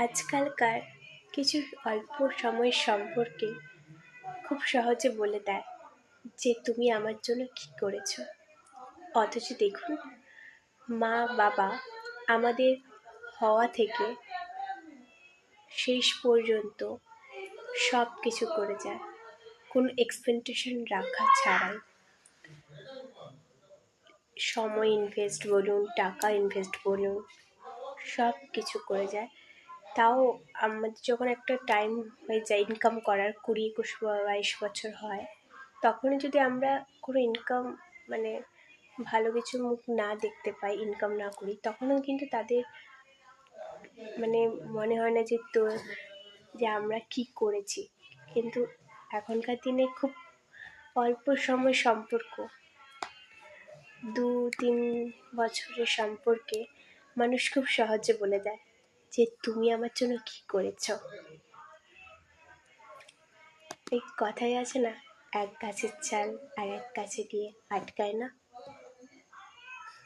আজকালকার কিছু অল্প সময়ের সম্পর্কে খুব সহজে বলে দেয় যে তুমি আমার জন্য কী করেছো। অথচ দেখুন, মা বাবা আমাদের হওয়া থেকে শেষ পর্যন্ত সব কিছু করে যায়, কোনো এক্সপেকটেশন রাখা ছাড়াই। সময় ইনভেস্ট বলুন, টাকা ইনভেস্ট বলুন, সব কিছু করে যায়। তাও আমাদের যখন একটা টাইম হয়ে যায় ইনকাম করার, 20, 21, 22 বছর হয়, তখনই যদি আমরা কোনো ইনকাম মানে ভালো কিছু মুখ না দেখতে পাই, ইনকাম না করি, তখনও কিন্তু তাদের মনে হয় না যে আমরা কি করেছি। কিন্তু এখনকার দিনে খুব অল্প সময় সম্পর্ক, 2-3 বছরের সম্পর্কে মানুষ খুব সহজে বলে দেয় যে তুমি আমার জন্য কী করেছো। এই কথাই আছে না, এক গাছের চাল আর এক গাছে গিয়ে আটকায় না।